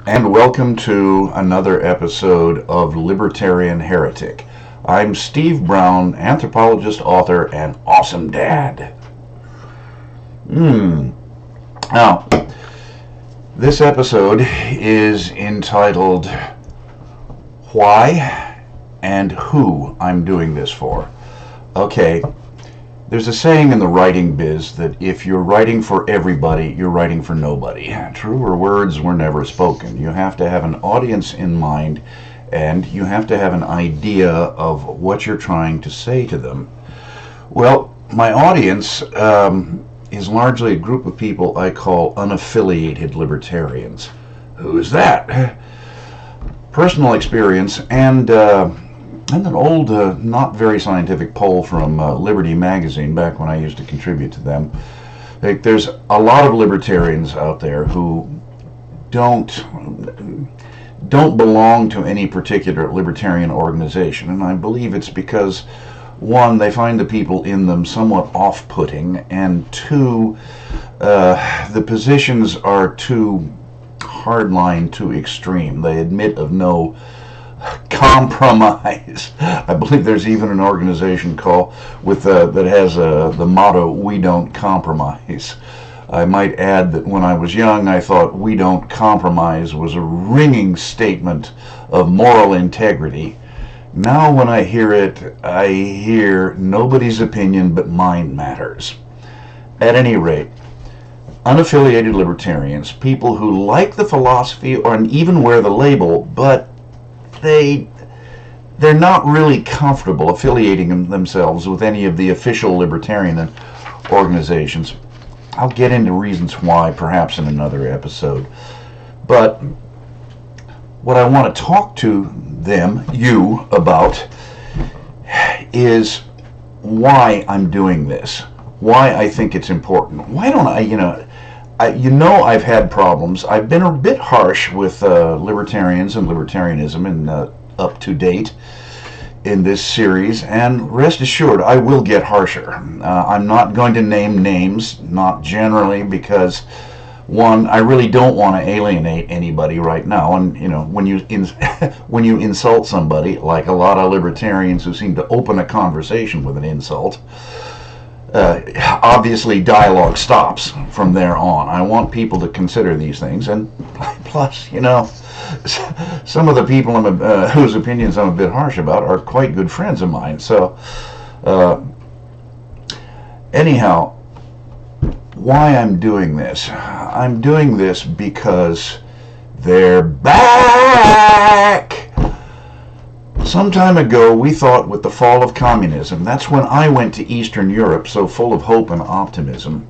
and welcome to another episode of Libertarian Heretic. I'm Steve Brown, anthropologist, author, and awesome dad. Now, this episode is entitled Why and Who I'm Doing This For. Okay, there's a saying in the writing biz that if you're writing for everybody, you're writing for nobody. Truer words were never spoken. You have to have an audience in mind, and you have to have an idea of what you're trying to say to them. Well, my audience is largely a group of people I call unafilliated libertarians. Who's that? Personal experience and an old, not very scientific poll from Liberty magazine back when I used to contribute to them. There's a lot of libertarians out there who don't belong to any particular libertarian organization, and I believe it's because, one, they find the people in them somewhat off-putting, and two, the positions are too hardline, too extreme. They admit of no compromise. I believe there's even an organization called that has the motto, "We don't compromise." I might add that when I was young, I thought "we don't compromise" was a ringing statement of moral integrity. Now when I hear it, I hear nobody's opinion but mine matters. At any rate, unaffiliated libertarians, people who like the philosophy or even wear the label, but they're not really comfortable affiliating themselves with any of the official libertarian organizations. I'll get into reasons why perhaps in another episode. But what I want to talk to you about is why I'm doing this, why I think it's important. Why don't I've had problems. I've been a bit harsh with libertarians and libertarianism and up to date in this series, and rest assured I will get harsher. I'm not going to name names, not generally, because one, I really don't want to alienate anybody right now, and when you when you insult somebody, like a lot of libertarians who seem to open a conversation with an insult, obviously dialogue stops from there on. I want people to consider these things, and plus, some of the people whose opinions I'm a bit harsh about are quite good friends of mine. So, anyhow, why I'm doing this? I'm doing this because they're back! Some time ago, we thought with the fall of communism, that's when I went to Eastern Europe, so full of hope and optimism,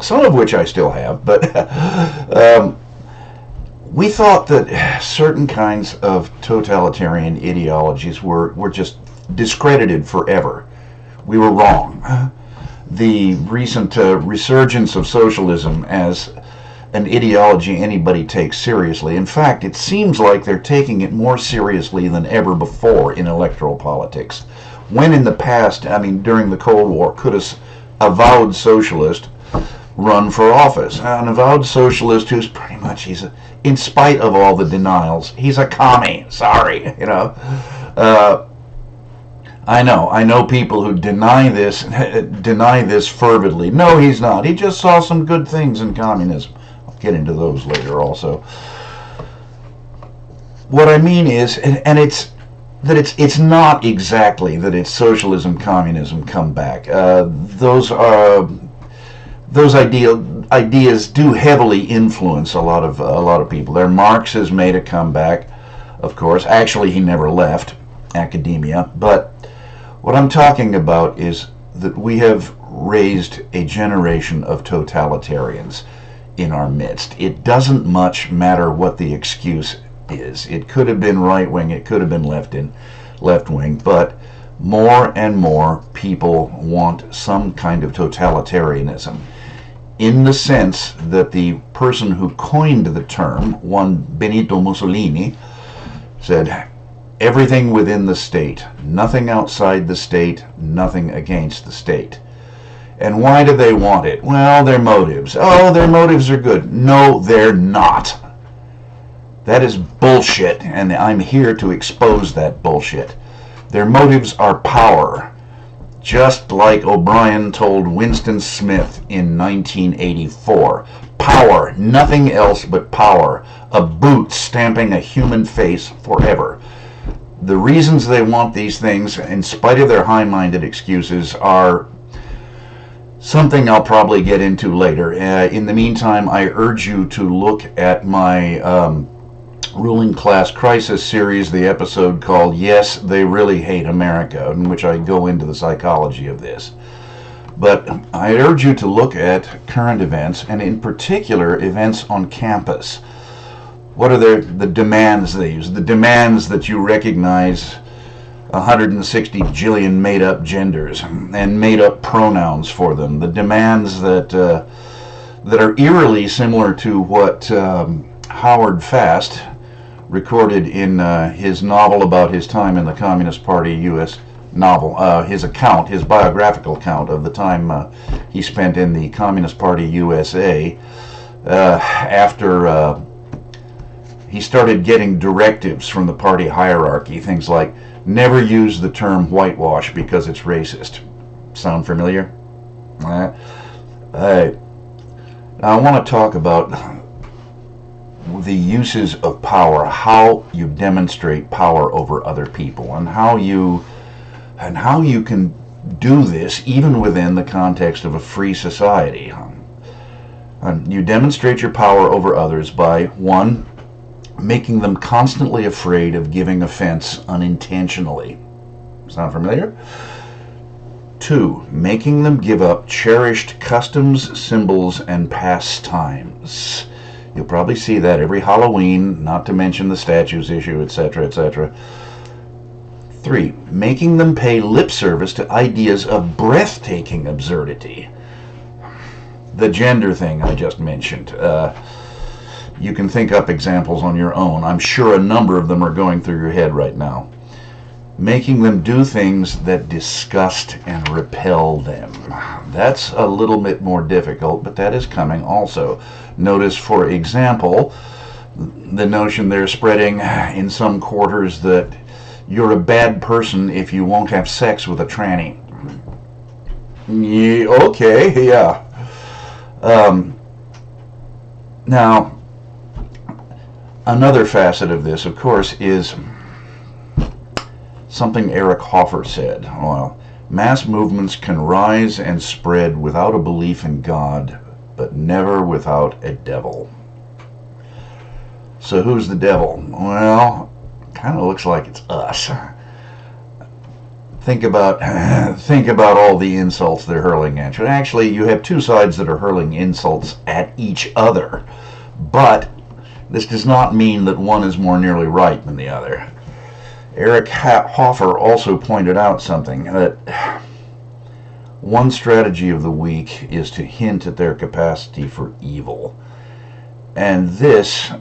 some of which I still have, but we thought that certain kinds of totalitarian ideologies were just discredited forever. We were wrong. The recent resurgence of socialism as an ideology anybody takes seriously. In fact, it seems like they're taking it more seriously than ever before in electoral politics. When in the past, during the Cold War, could an avowed socialist run for office? An avowed socialist who's pretty much, in spite of all the denials, he's a commie. Sorry, I know people who deny this fervidly. No, he's not. He just saw some good things in communism. Get into those later also. What I mean is, and it's not exactly that it's socialism, communism come back. Those ideas do heavily influence a lot of people. Marx has made a comeback, of course. Actually, he never left academia. But what I'm talking about is that we have raised a generation of totalitarians in our midst. It doesn't much matter what the excuse is. It could have been right wing, it could have been left wing, but more and more people want some kind of totalitarianism, in the sense that the person who coined the term, one Benito Mussolini, said everything within the state, nothing outside the state, nothing against the state. And why do they want it? Well, their motives. Oh, their motives are good. No, they're not. That is bullshit, and I'm here to expose that bullshit. Their motives are power, just like O'Brien told Winston Smith in 1984. Power, nothing else but power. A boot stamping a human face forever. The reasons they want these things, in spite of their high-minded excuses, are something I'll probably get into later. In the meantime, I urge you to look at my Ruling Class Crisis series, the episode called Yes, They Really Hate America, in which I go into the psychology of this. But I urge you to look at current events, and in particular, events on campus. What are the demands they use? The demands that you recognize 160 jillion made-up genders and made-up pronouns for them. The demands that are eerily similar to what Howard Fast recorded in his novel about his time in the Communist Party U.S. novel, his biographical account of the time he spent in the Communist Party USA after he started getting directives from the party hierarchy, things like never use the term whitewash because it's racist. Sound familiar? I want to talk about the uses of power, how you demonstrate power over other people, and how you can do this even within the context of a free society. You demonstrate your power over others by, one, making them constantly afraid of giving offense unintentionally. Sound familiar? Two, making them give up cherished customs, symbols, and pastimes. You'll probably see that every Halloween, not to mention the statues issue, etc., etc. 3. Making them pay lip service to ideas of breathtaking absurdity. The gender thing I just mentioned. You can think up examples on your own. I'm sure a number of them are going through your head right now. Making them do things that disgust and repel them. That's a little bit more difficult, but that is coming also. Notice, for example, the notion they're spreading in some quarters that you're a bad person if you won't have sex with a tranny. Yeah, okay, yeah. Now, another facet of this, of course, is something Eric Hoffer said. Well, mass movements can rise and spread without a belief in God, but never without a devil. So who's the devil? Well, kind of looks like it's us. Think about all the insults they're hurling at you. Actually, you have two sides that are hurling insults at each other, but this does not mean that one is more nearly right than the other. Eric Hoffer also pointed out something, that one strategy of the weak is to hint at their capacity for evil. And this,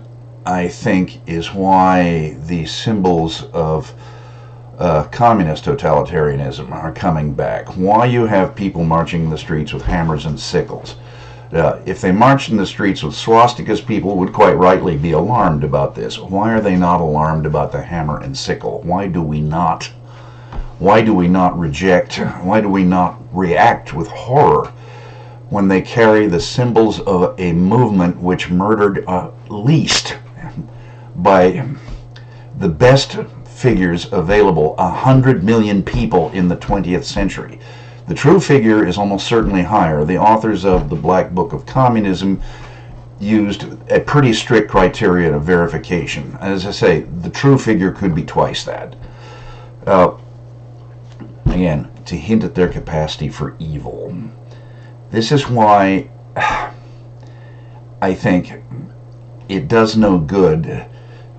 I think, is why the symbols of communist totalitarianism are coming back. Why you have people marching in the streets with hammers and sickles. If they marched in the streets with swastikas, people would quite rightly be alarmed about this. Why are they not alarmed about the hammer and sickle? Why do we not reject? Why do we not react with horror when they carry the symbols of a movement which murdered at least, by the best figures available, 100 million people in the 20th century? The true figure is almost certainly higher. The authors of the Black Book of Communism used a pretty strict criterion of verification. As I say, the true figure could be twice that. Again, to hint at their capacity for evil. This is why I think it does no good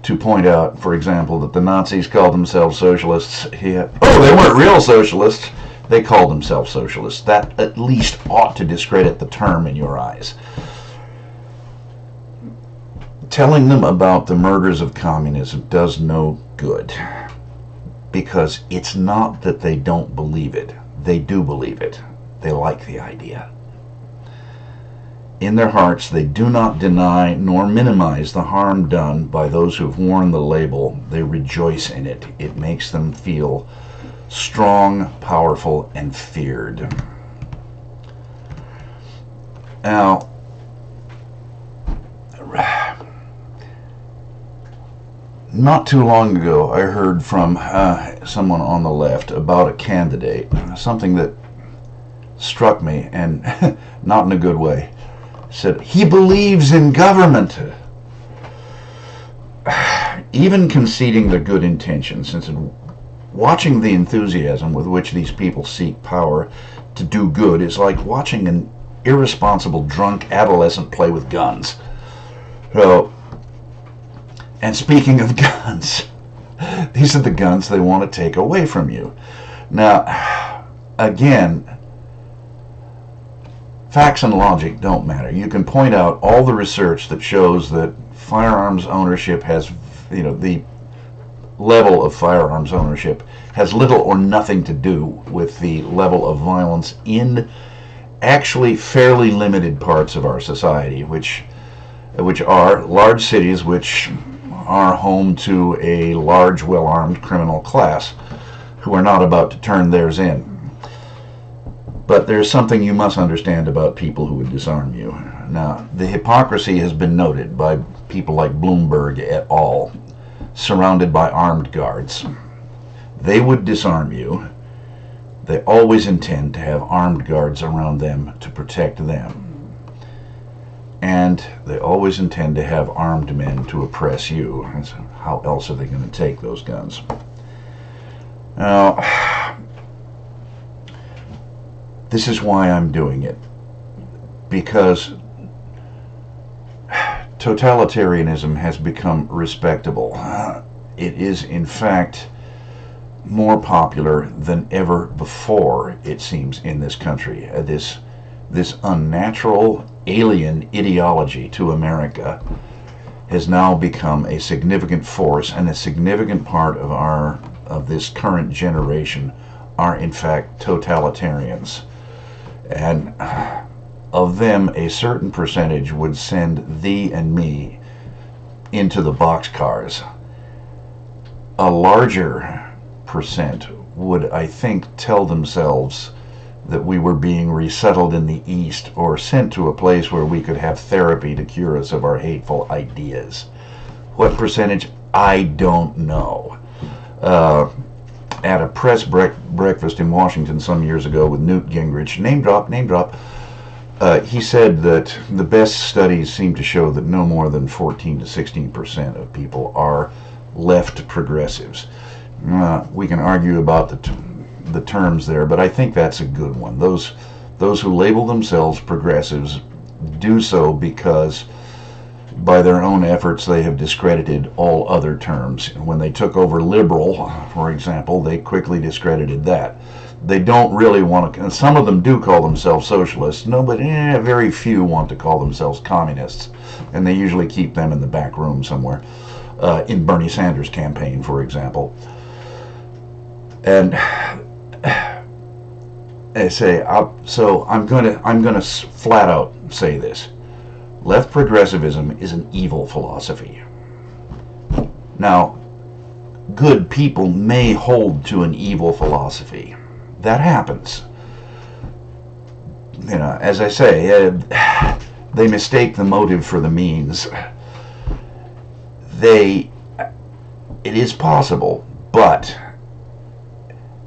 to point out, for example, that the Nazis called themselves socialists. Oh, they weren't real socialists. They called themselves socialists. That at least ought to discredit the term in your eyes. Telling them about the murders of communism does no good, because it's not that they don't believe it. They do believe it. They like the idea. In their hearts, they do not deny nor minimize the harm done by those who have worn the label. They rejoice in it. It makes them feel strong, powerful, and feared. Now, not too long ago, I heard from someone on the left about a candidate, something that struck me, and not in a good way. Said, he believes in government. Even conceding their good intentions, since watching the enthusiasm with which these people seek power to do good is like watching an irresponsible drunk adolescent play with guns. So, and speaking of guns, these are the guns they want to take away from you. Now, again, facts and logic don't matter. You can point out all the research that shows that firearms ownership has, the level of firearms ownership has little or nothing to do with the level of violence in actually fairly limited parts of our society, which are large cities, which are home to a large, well-armed criminal class who are not about to turn theirs in. But there's something you must understand about people who would disarm you. Now, the hypocrisy has been noted by people like Bloomberg et al., surrounded by armed guards. They would disarm you. They always intend to have armed guards around them to protect them. And they always intend to have armed men to oppress you. And so how else are they going to take those guns? Now, this is why I'm doing it. Because totalitarianism has become respectable. It is, in fact, more popular than ever before, it seems, in this country. This unnatural, alien ideology to America has now become a significant force, and a significant part of this current generation are, in fact, totalitarians. And of them, a certain percentage would send thee and me into the boxcars. A larger percent would, I think, tell themselves that we were being resettled in the East or sent to a place where we could have therapy to cure us of our hateful ideas. What percentage? I don't know. At a press breakfast in Washington some years ago with Newt Gingrich, name drop, he said that the best studies seem to show that no more than 14 to 16% of people are left progressives. We can argue about the terms there, but I think that's a good one. Those who label themselves progressives do so because by their own efforts they have discredited all other terms. When they took over liberal, for example, they quickly discredited that. They don't really want to, and some of them do call themselves socialists. No, but very few want to call themselves communists, and they usually keep them in the back room somewhere. In Bernie Sanders' campaign, for example. And I say, so I'm gonna flat out say this: left progressivism is an evil philosophy. Now, good people may hold to an evil philosophy. That happens. As I say, they mistake the motive for the means. It is possible, but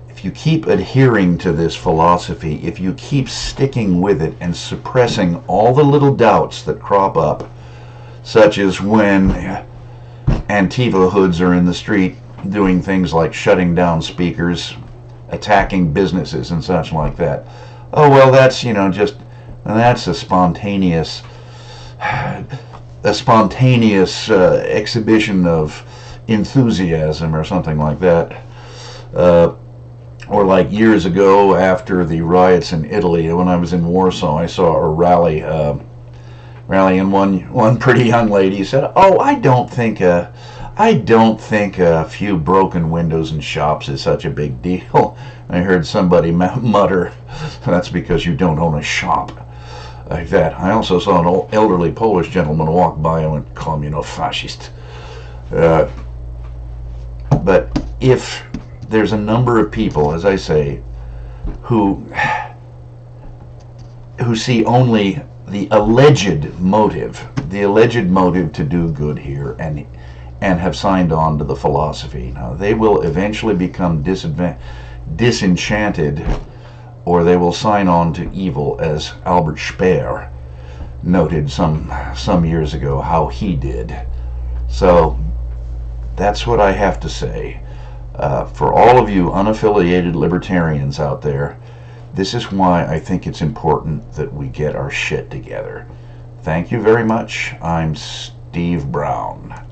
if you keep adhering to this philosophy, if you keep sticking with it and suppressing all the little doubts that crop up, such as when Antifa hoods are in the street doing things like shutting down speakers, attacking businesses and such like that. Oh, well, that's, that's a spontaneous exhibition of enthusiasm or something like that. Or like years ago after the riots in Italy, when I was in Warsaw, I saw a rally, and one pretty young lady said, "Oh, I don't think a few broken windows in shops is such a big deal." I heard somebody mutter, "That's because you don't own a shop." like that. I also saw an elderly Polish gentleman walk by and went, "Kommuno-fascist." But if there's a number of people, as I say, who see only the alleged motive to do good here, and have signed on to the philosophy, now they will eventually become disenchanted, or they will sign on to evil, as Albert Speer noted some years ago how he did. So that's what I have to say. For all of you unaffiliated libertarians out there, this is why I think it's important that we get our shit together. Thank you very much. I'm Steve Brown.